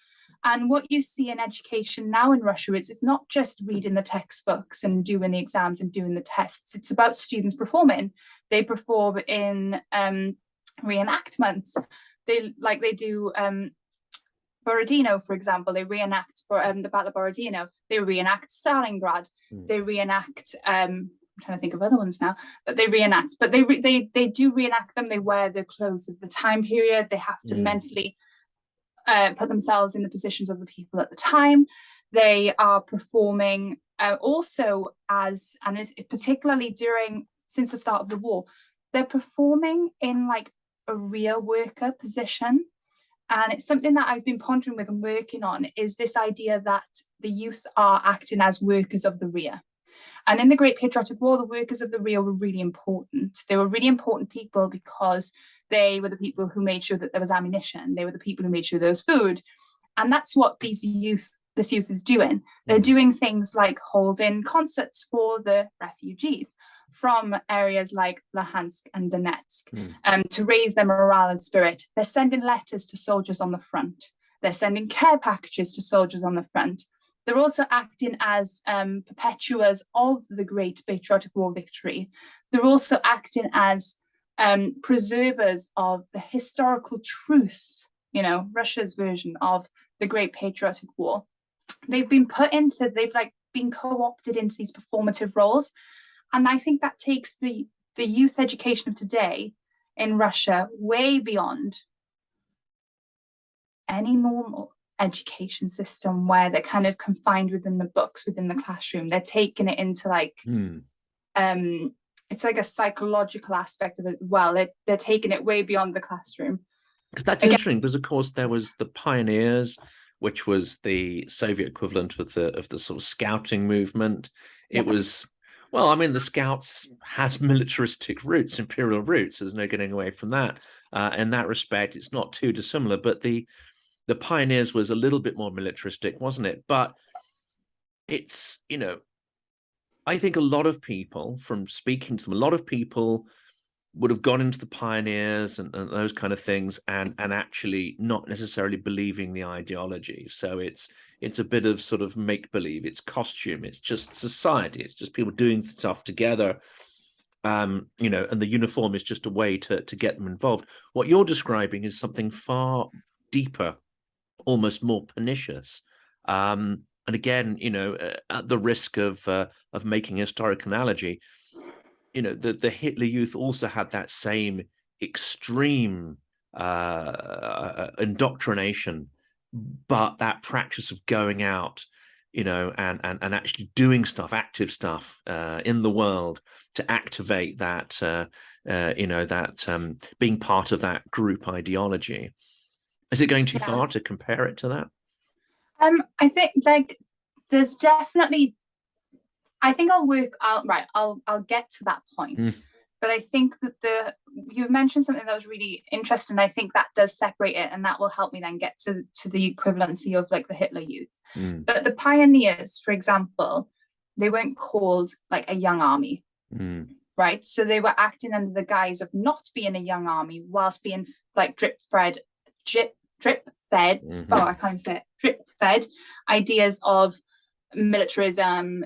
And what you see in education now in Russia is it's not just reading the textbooks and doing the exams and doing the tests. It's about students performing. They perform in reenactments. They do Borodino, for example. They reenact the Battle of Borodino. They reenact Stalingrad. They reenact. I'm trying to think of other ones now that they reenact, but they do reenact them. They wear the clothes of the time period. They have to mentally put themselves in the positions of the people at the time. They are performing also as, and particularly since the start of the war, they're performing in like a rear worker position. And it's something that I've been pondering with and working on, is this idea that the youth are acting as workers of the rear. And in the Great Patriotic War, the workers of the rear were really important. They were really important people because they were the people who made sure that there was ammunition. They were the people who made sure there was food. And that's what this youth is doing. They're doing things like holding concerts for the refugees from areas like Luhansk and Donetsk to raise their morale and spirit. They're sending letters to soldiers on the front. They're sending care packages to soldiers on the front. They're also acting as perpetuators of the Great Patriotic War victory. They're also acting as preservers of the historical truth, Russia's version of the Great Patriotic War. They've been been co-opted into these performative roles. And I think that takes the youth education of today in Russia way beyond any normal education system where they're kind of confined within the books, within the classroom. They're taking it into like it's like a psychological aspect of it as well. They're taking it way beyond the classroom. Because that's interesting, because of course there was the pioneers, which was the Soviet equivalent of the sort of scouting movement. It was, well, I mean, the Scouts had militaristic roots, imperial roots. There's no getting away from that. In that respect, it's not too dissimilar. But the pioneers was a little bit more militaristic, wasn't it? But it's, I think a lot of people, from speaking to them, a lot of people would have gone into the pioneers and those kind of things and actually not necessarily believing the ideology. So it's a bit of sort of make-believe. It's costume. It's just society. It's just people doing stuff together. And the uniform is just a way to get them involved. What you're describing is something far deeper almost more pernicious. And again, at the risk of making a historic analogy, the Hitler Youth also had that same extreme indoctrination, but that practice of going out, and actually doing stuff, active stuff in the world to activate that, being part of that group ideology. Is it going too far to compare it to that? I think there's definitely, I think I'll work out, right, I'll get to that point. But I think that you've mentioned something that was really interesting. I think that does separate it, and that will help me then get to the equivalency of the Hitler Youth. But the pioneers, for example, they weren't called a young army, right? So they were acting under the guise of not being a young army whilst being drip fed. Oh, I can't even say it. Drip fed ideas of militarism,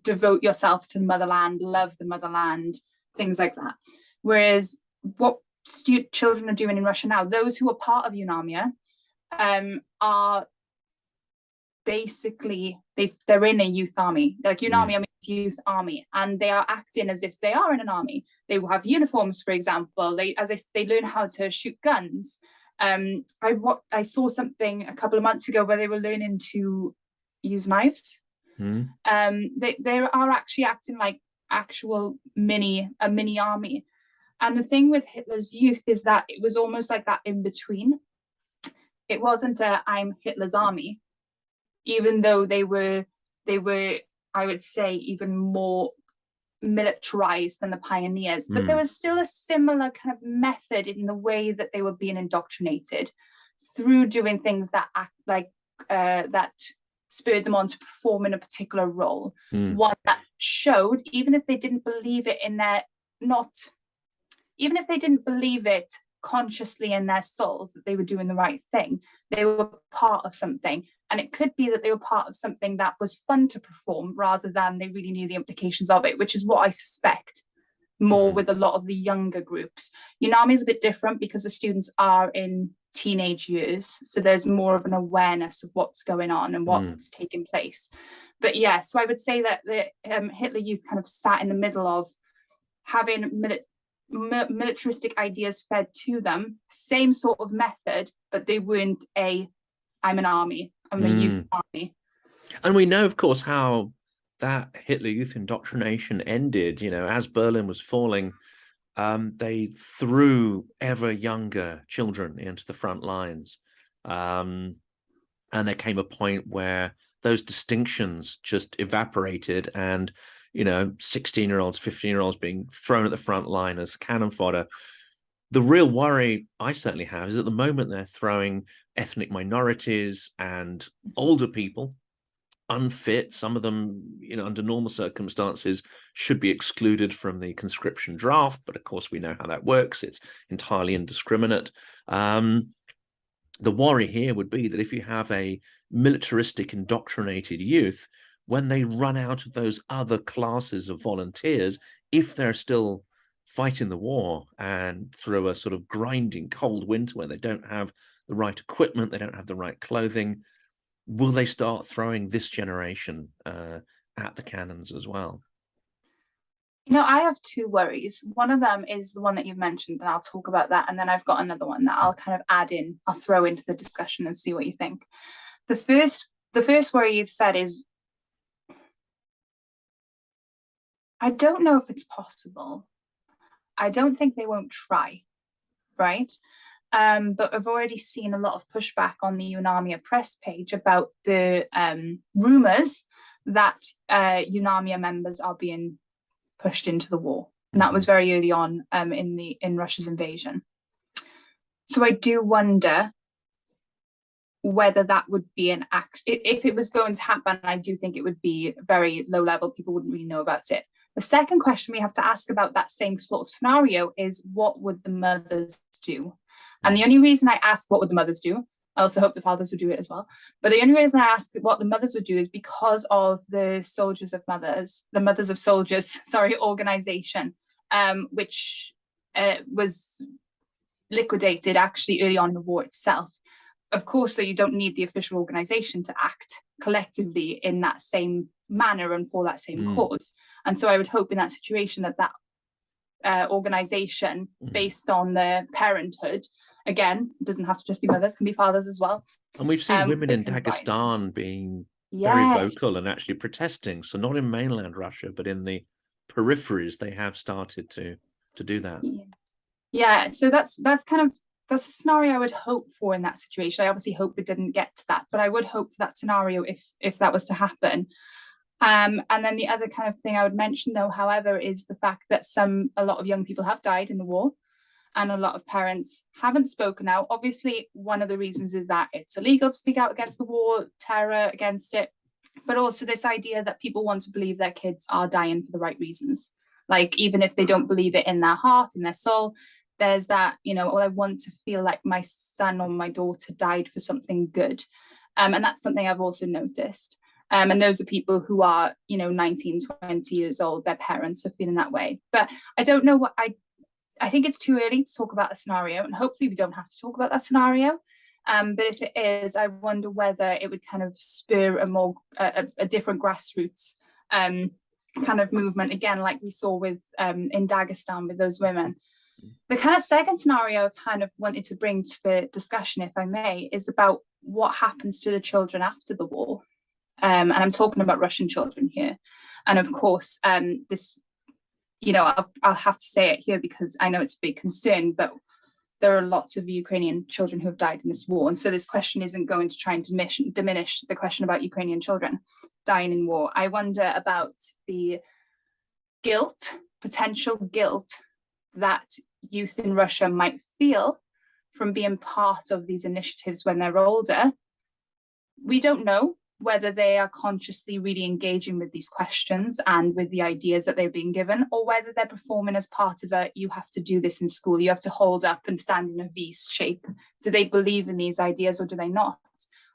devote yourself to the motherland, love the motherland, things like that. Whereas what children are doing in Russia now, those who are part of UNAMIA, are basically they're in a youth army. UNAMIA means youth army, and they are acting as if they are in an army. They will have uniforms, for example. They learn how to shoot guns. I saw something a couple of months ago where they were learning to use knives. They are actually acting like a mini army. And the thing with Hitler's Youth is that it was almost like that in between. It wasn't I'm Hitler's army, even though they were, I would say, even more militarized than the pioneers. But there was still a similar kind of method in the way that they were being indoctrinated through doing things that that spurred them on to perform in a particular role. One that showed, even if they didn't believe it even if they didn't believe it consciously in their souls that they were doing the right thing, they were part of something. And it could be that they were part of something that was fun to perform rather than they really knew the implications of it, which is what I suspect more with a lot of the younger groups. UNAMI is a bit different because the students are in teenage years, so there's more of an awareness of what's going on and what's taking place. But yeah, so I would say that the Hitler Youth kind of sat in the middle of having militaristic ideas fed to them, same sort of method, but they weren't I'm an army, I'm a youth army. And we know, of course, how that Hitler Youth indoctrination ended. As Berlin was falling, they threw ever younger children into the front lines. And there came a point where those distinctions just evaporated, and 16-year-olds, 15-year-olds being thrown at the front line as cannon fodder. The real worry I certainly have is at the moment they're throwing ethnic minorities and older people, unfit. Some of them, under normal circumstances, should be excluded from the conscription draft. But of course, we know how that works. It's entirely indiscriminate. The worry here would be that if you have a militaristic, indoctrinated youth, when they run out of those other classes of volunteers, if they're still fighting the war and through a sort of grinding cold winter where they don't have the right equipment, they don't have the right clothing, will they start throwing this generation at the cannons as well? I have two worries. One of them is the one that you've mentioned, and I'll talk about that. And then I've got another one that I'll kind of add in, I'll throw into the discussion and see what you think. The first worry you've said is, I don't know if it's possible. I don't think they won't try, right? But I've already seen a lot of pushback on the UNAMIA press page about the rumours that UNAMIA members are being pushed into the war. And that was very early on in Russia's invasion. So I do wonder whether that would be an act. If it was going to happen, I do think it would be very low level. People wouldn't really know about it. The second question we have to ask about that same sort of scenario is, what would the mothers do? And the only reason I ask what would the mothers do, I also hope the fathers would do it as well, but the only reason I ask what the mothers would do is because of the Mothers of Soldiers, organization, which was liquidated actually early on in the war itself. Of course, so you don't need the official organization to act collectively in that same manner and for that same cause. And so I would hope in that situation that organization based on their parenthood, again, it doesn't have to just be mothers, can be fathers as well. And we've seen women in Dagestan being very vocal and actually protesting. So not in mainland Russia, but in the peripheries, they have started to do that. Yeah, so that's a scenario I would hope for in that situation. I obviously hope it didn't get to that, but I would hope for that scenario if that was to happen. And then the other kind of thing I would mention, though, however, is the fact that a lot of young people have died in the war, and a lot of parents haven't spoken out. Obviously, one of the reasons is that it's illegal to speak out against the war, terror against it, but also this idea that people want to believe their kids are dying for the right reasons. Like, even if they don't believe it in their heart, in their soul, there's that, I want to feel like my son or my daughter died for something good. And that's something I've also noticed. And those are people who are, 19, 20 years old, their parents are feeling that way. But I don't know I think it's too early to talk about the scenario, and hopefully we don't have to talk about that scenario. But if it is, I wonder whether it would kind of spur a different grassroots kind of movement, again, like we saw with in Dagestan with those women. The kind of second scenario I kind of wanted to bring to the discussion, if I may, is about what happens to the children after the war. And I'm talking about Russian children here. And of course, this, I'll have to say it here because I know it's a big concern, but there are lots of Ukrainian children who have died in this war. And so this question isn't going to try and diminish the question about Ukrainian children dying in war. I wonder about the potential guilt that youth in Russia might feel from being part of these initiatives when they're older. We don't know whether they are consciously really engaging with these questions and with the ideas that they're being given, or whether they're performing as part of you have to do this in school, you have to hold up and stand in a V shape. Do they believe in these ideas or do they not?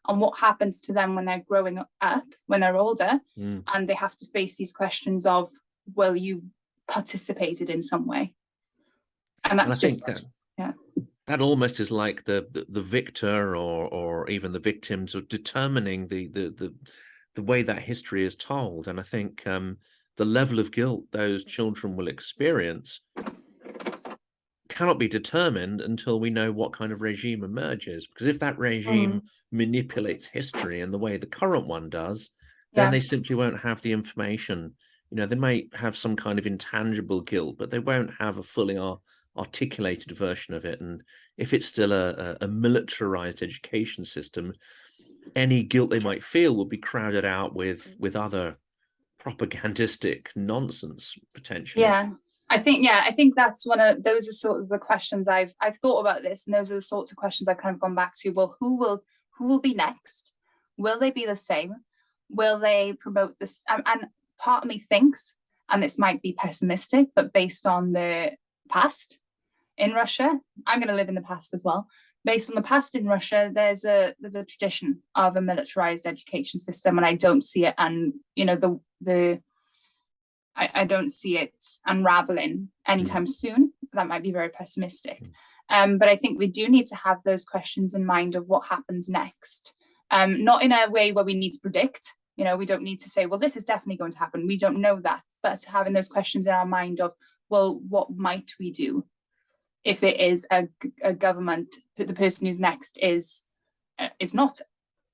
And what happens to them when they're growing up, when they're older, and they have to face these questions of, well, you participated in some way. And that's that almost is like the victor or even the victims of determining the way that history is told. And I think the level of guilt those children will experience cannot be determined until we know what kind of regime emerges. Because if that regime manipulates history in the way the current one does, then they simply won't have the information. They might have some kind of intangible guilt, but they won't have a fully articulated version of it. And if it's still a militarized education system, any guilt they might feel will be crowded out with other propagandistic nonsense potentially. I think that's those are sort of the questions I've thought about this, and those are the sorts of questions I've kind of gone back to. Well, who will be next? Will they be the same? Will they promote this? And part of me thinks, and this might be pessimistic, but based on the past in Russia, I'm going to live in the past as well. Based on the past in Russia, there's a tradition of a militarized education system, and I don't see it, and I don't see it unraveling anytime soon. That might be very pessimistic. But I think we do need to have those questions in mind of what happens next. Not in a way where we need to predict. We don't need to say, well, this is definitely going to happen. We don't know that. But having those questions in our mind of, well, what might we do if it is a government, the person who's next is not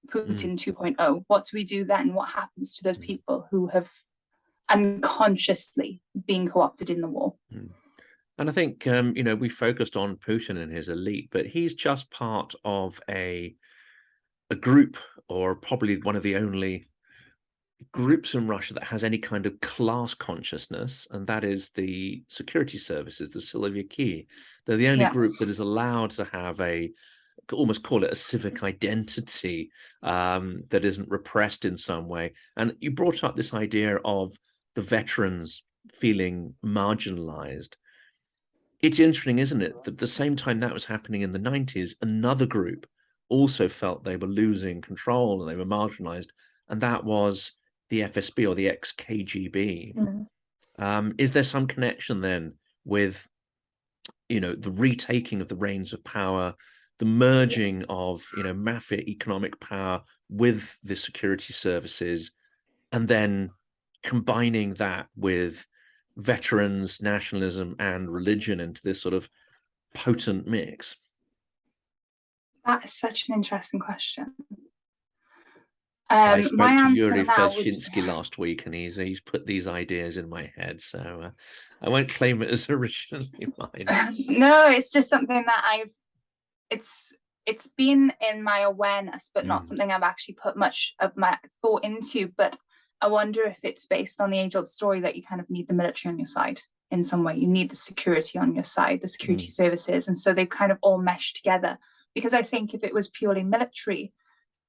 Putin 2.0? What do we do then? What happens to those people who have unconsciously being co-opted in the war? And I think we focused on Putin and his elite, but he's just part of a group, or probably one of the only groups in Russia that has any kind of class consciousness, and that is the security services, the Siloviki. They're the only group that is allowed to have almost call it a civic identity that isn't repressed in some way. And you brought up this idea of the veterans feeling marginalized. It's interesting, isn't it, that at the same time that was happening in the 90s, another group also felt they were losing control and they were marginalized, and that was the FSB, or the ex-KGB. Is there some connection then with the retaking of the reins of power, the merging of, mafia economic power with the security services, and then combining that with veterans, nationalism, and religion into this sort of potent mix? That is such an interesting question. I spoke My to answer Yuri now Fershinsky last week, and he's put these ideas in my head, so I won't claim it as originally mine. No, it's just something that it's been in my awareness, but not something I've actually put much of my thought into. But I wonder if it's based on the age-old story that you kind of need the military on your side in some way. You need the security on your side, the security services, and so they've kind of all meshed together. Because I think if it was purely military,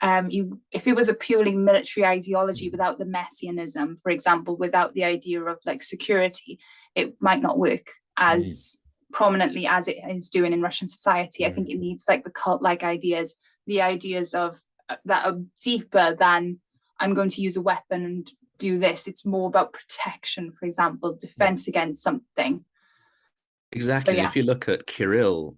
if it was a purely military ideology without the messianism, for example, without the idea of like security, it might not work as prominently as it is doing in Russian society. I think it needs like the cult-like ideas, the ideas of that are deeper than I'm going to use a weapon and do this. It's more about protection, for example, defense against something. Exactly. So, yeah. If you look at Kirill,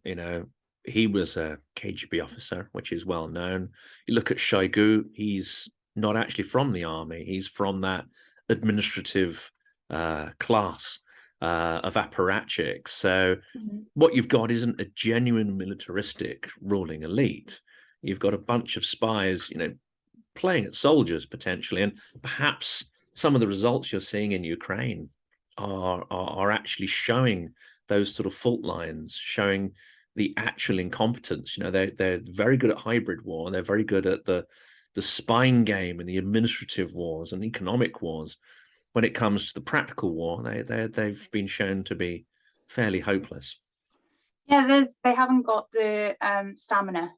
he was a KGB officer, which is well known. You look at Shoigu, he's not actually from the army. He's from that administrative class of apparatchiks. So what you've got isn't a genuine militaristic ruling elite. You've got a bunch of spies, playing at soldiers potentially. And perhaps some of the results you're seeing in Ukraine are actually showing those sort of fault lines, showing the actual incompetence. They're very good at hybrid war, and they're very good at the spying game and the administrative wars and economic wars. When it comes to the practical war, they've been shown to be fairly hopeless. Yeah, they haven't got the stamina.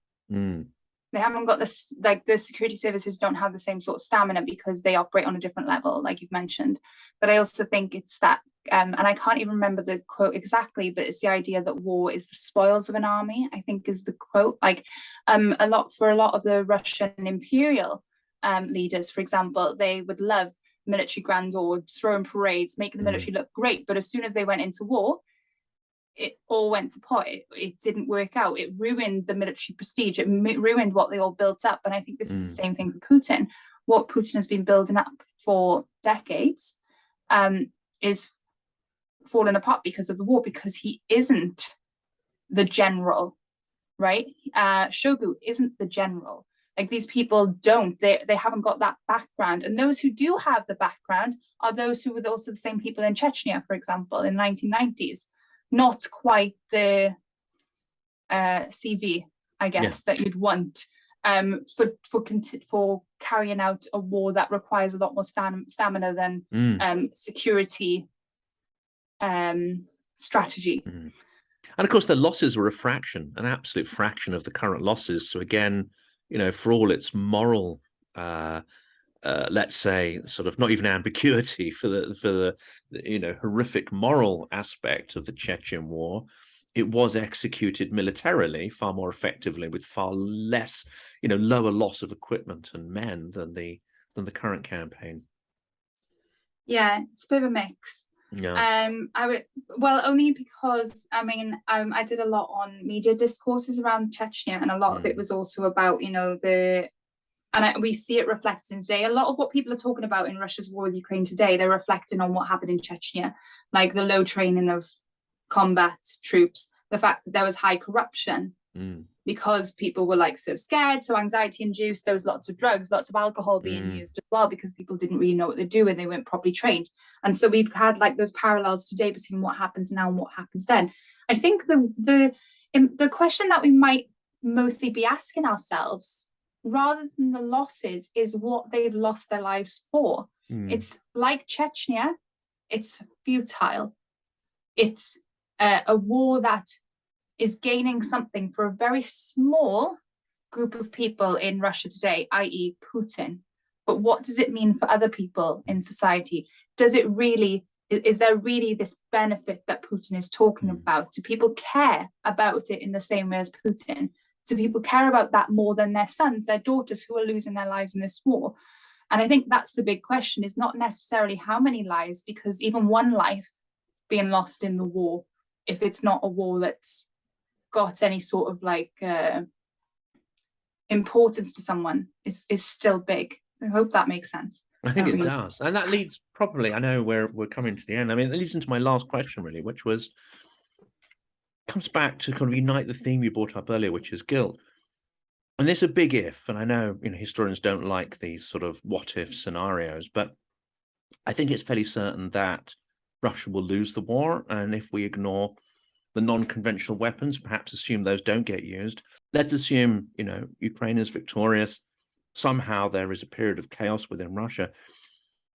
They haven't got this, like the security services don't have the same sort of stamina because they operate on a different level, like you've mentioned. But I also think it's that, and I can't even remember the quote exactly, but it's the idea that war is the spoils of an army, I think is the quote. Like a lot of the Russian imperial leaders, for example, they would love military grandeurs, throwing parades, making the military look great. But as soon as they went into war, it all went to pot. It didn't work out. It ruined the military prestige. It ruined what they all built up. And I think this is the same thing for Putin. What Putin has been building up for decades is falling apart because of the war, because he isn't the general, right? Shogu isn't the general. Like these people they haven't got that background. And those who do have the background are those who were also the same people in Chechnya, for example, in the 1990s. Not quite the CV, I guess, that you'd want for carrying out a war that requires a lot more stamina than security strategy. And of course, the losses were an absolute fraction of the current losses. So again, for all its moral, let's say, sort of not even ambiguity for the horrific moral aspect of the Chechen war, it was executed militarily far more effectively with far less, lower loss of equipment and men than the current campaign. Yeah, it's a bit of a mix. Yeah. Only because I did a lot on media discourses around Chechnya, and a lot of it was also about we see it reflected today. A lot of what people are talking about in Russia's war with Ukraine today, they're reflecting on what happened in Chechnya, like the low training of combat troops, the fact that there was high corruption because people were like so scared, so anxiety induced. There was lots of drugs, lots of alcohol being used as well, because people didn't really know what they're doing. They weren't properly trained. And so we've had like those parallels today between what happens now and what happens then. I think the question that we might mostly be asking ourselves, rather than the losses, is what they've lost their lives for. It's like Chechnya, it's futile. It's a war that is gaining something for a very small group of people in Russia today, i.e. Putin. But what does it mean for other people in society? Is there really this benefit that Putin is talking about? Do people care about it in the same way as Putin? Do people care about that more than their sons, their daughters who are losing their lives in this war? And I think that's the big question, is not necessarily how many lives, because even one life being lost in the war if it's not a war that's got any sort of like importance to someone, is still big. I hope that makes sense. I think it does. And that leads probably, I know we're coming to the end. I mean, it leads into my last question, really, which comes back to kind of unite the theme you brought up earlier, which is guilt. And this is a big if, and I know, historians don't like these sort of what if scenarios, but I think it's fairly certain that Russia will lose the war. And if we ignore the non-conventional weapons, perhaps assume those don't get used, let's assume, Ukraine is victorious. Somehow there is a period of chaos within Russia.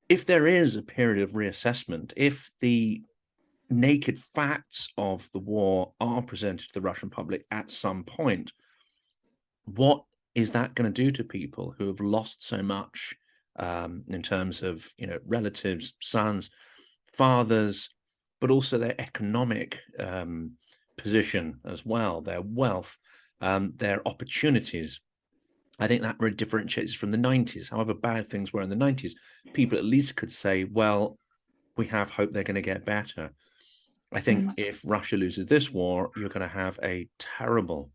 If there is a period of reassessment, if the naked facts of the war are presented to the Russian public at some point, what is that going to do to people who have lost so much in terms of, relatives, sons, fathers, but also their economic position as well, their wealth, their opportunities? I think that really differentiates from the 90s. However bad things were in the 90s, people at least could say, well, we have hope they're going to get better. I think if Russia loses this war, you're going to have a terrible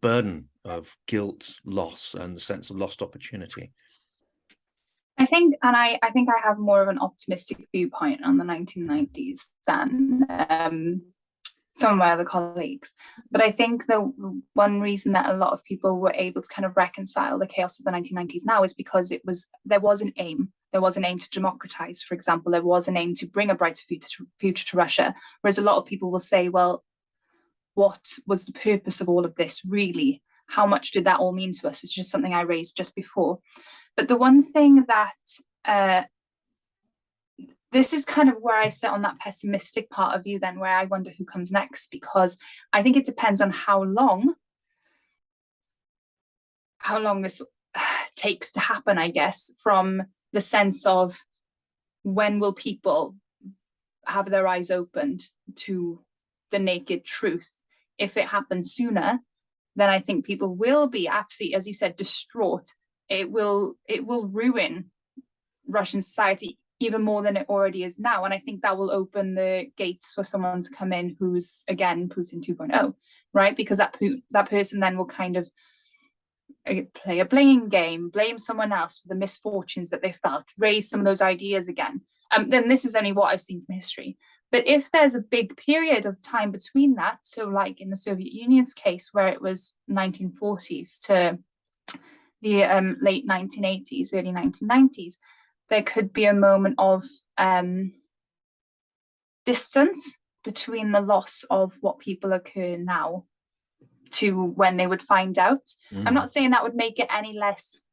burden of guilt, loss, and the sense of lost opportunity. I think I have more of an optimistic viewpoint on the 1990s than some of my other colleagues. But I think the one reason that a lot of people were able to kind of reconcile the chaos of the 1990s now is because there was an aim. There was an aim to democratize, for example. There was an aim to bring a brighter future to Russia. Whereas a lot of people will say, well, what was the purpose of all of this, really? How much did that all mean to us? It's just something I raised just before. But the one thing that this is kind of where I sit on that pessimistic part of you then, where I wonder who comes next, because I think it depends on how long this takes to happen, I guess, from the sense of when will people have their eyes opened to the naked truth. If it happens sooner, then I think people will be absolutely, as you said, distraught. It will ruin Russian society even more than it already is now. And I think that will open the gates for someone to come in who's, again, Putin 2.0, right? Because that person then will kind of play a blame game, blame someone else for the misfortunes that they felt, raise some of those ideas again. Then this is only what I've seen from history. But if there's a big period of time between that, so like in the Soviet Union's case, where it was 1940s to the late 1980s, early 1990s, there could be a moment of distance between the loss of what people occur now to when they would find out. I'm not saying that would make it any less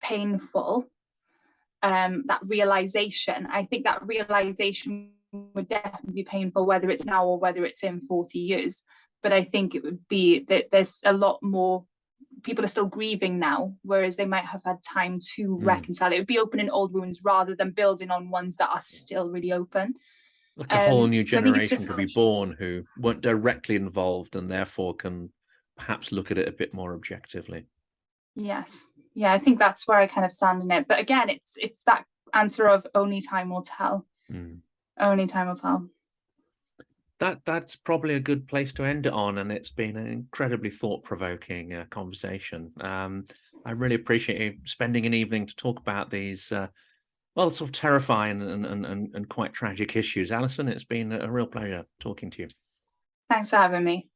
painful, that realization. I think that realization would definitely be painful, whether it's now or whether it's in 40 years. But I think it would be that there's a lot more people are still grieving now, whereas they might have had time to reconcile. It would be opening old wounds rather than building on ones that are still really open. Like a whole new generation could be born who weren't directly involved and therefore can perhaps look at it a bit more objectively. Yes. Yeah, I think that's where I kind of stand in it. But again, it's that answer of only time will tell. Only time will tell. That's probably a good place to end it on, and it's been an incredibly thought-provoking conversation. I really appreciate you spending an evening to talk about these sort of terrifying and quite tragic issues. Allyson, it's been a real pleasure talking to you. Thanks for having me.